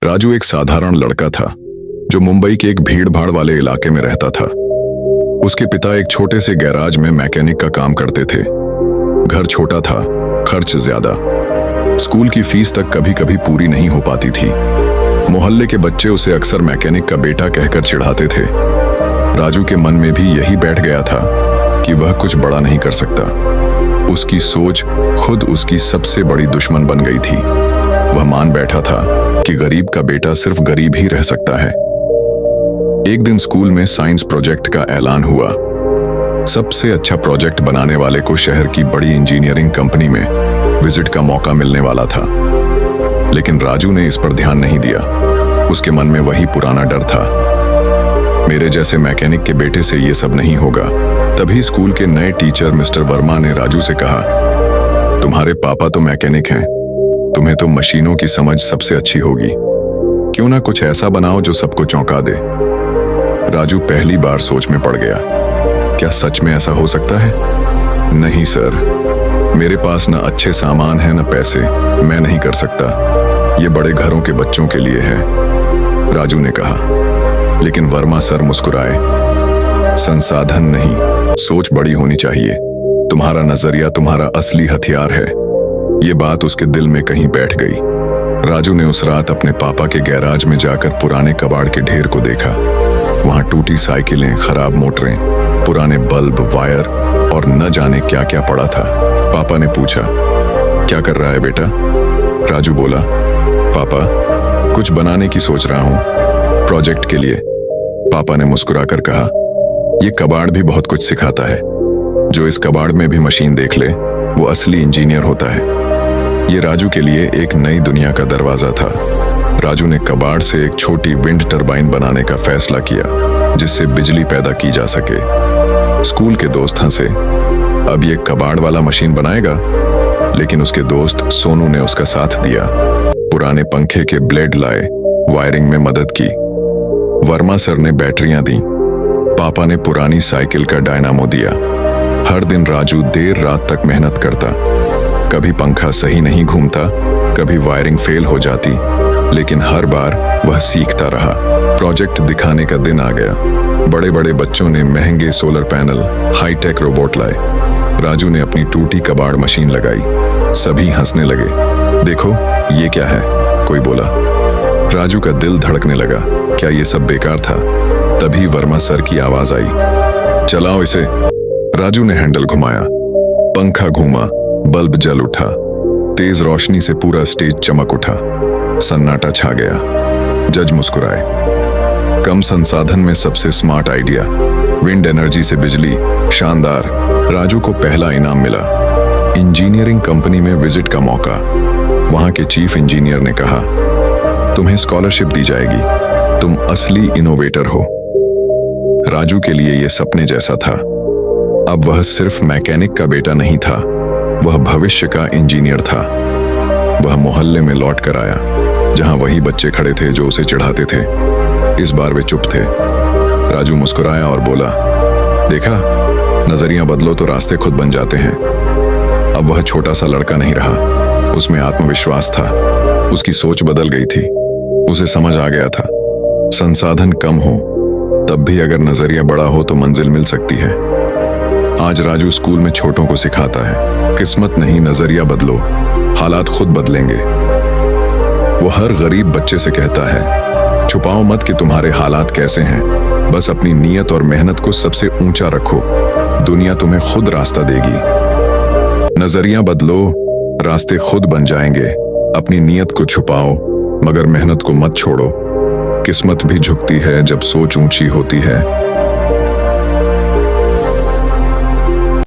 राजू एक साधारण लड़का था जो मुंबई के एक भीड़-भाड़ वाले इलाके में रहता था। उसके पिता एक छोटे से गैराज में मैकेनिक का काम करते थे। घर छोटा था, खर्च ज्यादा, स्कूल की फीस तक कभी-कभी पूरी नहीं हो पाती थी। मोहल्ले के बच्चे उसे अक्सर मैकेनिक का बेटा कहकर चिढ़ाते थे। राजू के मन में भी यही बैठ गया था कि वह कुछ बड़ा नहीं कर सकता। उसकी सोच खुद उसकी सबसे बड़ी दुश्मन बन गई थी। वह मान बैठा था कि गरीब का बेटा सिर्फ गरीब ही रह सकता है। एक दिन स्कूल में साइंस प्रोजेक्ट का ऐलान हुआ। सबसे अच्छा प्रोजेक्ट बनाने वाले को शहर की बड़ी इंजीनियरिंग कंपनी में विजिट का मौका मिलने वाला था। लेकिन राजू ने इस पर ध्यान नहीं दिया। उसके मन में वही पुराना डर था, मेरे जैसे मैकेनिक के बेटे से ये सब नहीं होगा। तभी स्कूल के नए टीचर मिस्टर वर्मा ने राजू से कहा, तुम्हारे पापा तो मैकेनिक हैं, तुम्हें तो मशीनों की समझ सबसे अच्छी होगी, क्यों ना कुछ ऐसा बनाओ जो सबको चौंका दे। राजू पहली बार सोच में पड़ गया, क्या सच में ऐसा हो सकता है? नहीं सर, मेरे पास न अच्छे सामान है न पैसे, मैं नहीं कर सकता, ये बड़े घरों के बच्चों के लिए है, राजू ने कहा। लेकिन वर्मा सर मुस्कुराए, संसाधन नहीं, सोच बड़ी होनी चाहिए, तुम्हारा नजरिया तुम्हारा असली हथियार है। ये बात उसके दिल में कहीं बैठ गई। राजू ने उस रात अपने पापा के गैराज में जाकर पुराने कबाड़ के ढेर को देखा। वहां टूटी साइकिलें, खराब मोटरें, पुराने बल्ब, वायर और न जाने क्या क्या पड़ा था। पापा ने पूछा, क्या कर रहा है बेटा? राजू बोला, पापा कुछ बनाने की सोच रहा हूं, प्रोजेक्ट के लिए। पापा ने मुस्कुराकर कहा, ये कबाड़ भी बहुत कुछ सिखाता है, जो इस कबाड़ में भी मशीन देख ले वो असली इंजीनियर होता है। ये राजू के लिए एक नई दुनिया का दरवाजा था। राजू ने कबाड़ से एक छोटी विंड टरबाइन बनाने का फैसला किया, जिससे बिजली पैदा की जा सके। स्कूल के दोस्त हंसे, अब ये कबाड़ वाला मशीन बनाएगा? लेकिन उसके दोस्त सोनू ने उसका साथ दिया। पुराने पंखे के ब्लेड लाए, वायरिंग में मदद की। वर्मा सर ने बैटरियां दी, पापा ने पुरानी साइकिल का डायनामो दिया। हर दिन राजू देर रात तक मेहनत करता। कभी पंखा सही नहीं घूमता, कभी वायरिंग फेल हो जाती, लेकिन हर बार वह सीखता रहा। प्रोजेक्ट दिखाने का दिन आ गया। बड़े बड़े बच्चों ने महंगे सोलर पैनल, हाईटेक रोबोट लाए। राजू ने अपनी टूटी कबाड़ मशीन लगाई। सभी हंसने लगे, देखो ये क्या है, कोई बोला। राजू का दिल धड़कने लगा, क्या ये सब बेकार था? तभी वर्मा सर की आवाज आई, चलाओ इसे। राजू ने हैंडल घुमाया, पंखा घूमा, बल्ब जल उठा, तेज रोशनी से पूरा स्टेज चमक उठा। सन्नाटा छा गया। जज मुस्कुराए, कम संसाधन में सबसे स्मार्ट आइडिया, विंड एनर्जी से बिजली, शानदार। राजू को पहला इनाम मिला, इंजीनियरिंग कंपनी में विजिट का मौका। वहां के चीफ इंजीनियर ने कहा, तुम्हें स्कॉलरशिप दी जाएगी, तुम असली इनोवेटर हो। राजू के लिए यह सपने जैसा था। अब वह सिर्फ मैकेनिक का बेटा नहीं था, वह भविष्य का इंजीनियर था। वह मोहल्ले में लौट कर आया, जहां वही बच्चे खड़े थे जो उसे चिढ़ाते थे। इस बार वे चुप थे। राजू मुस्कुराया और बोला, देखा, नजरिया बदलो तो रास्ते खुद बन जाते हैं। अब वह छोटा सा लड़का नहीं रहा, उसमें आत्मविश्वास था। उसकी सोच बदल गई थी। उसे समझ आ गया था, संसाधन कम हो तब भी अगर नजरिया बड़ा हो तो मंजिल मिल सकती है। आज राजू स्कूल में छोटों को सिखाता है, किस्मत नहीं, नजरिया बदलो, हालात खुद बदलेंगे। वो हर गरीब बच्चे से कहता है, छुपाओ मत कि तुम्हारे हालात कैसे हैं, बस अपनी नीयत और मेहनत को सबसे ऊंचा रखो, दुनिया तुम्हें खुद रास्ता देगी। नजरिया बदलो, रास्ते खुद बन जाएंगे। अपनी नीयत को छुपाओ, मगर मेहनत को मत छोड़ो। किस्मत भी झुकती है जब सोच ऊंची होती है।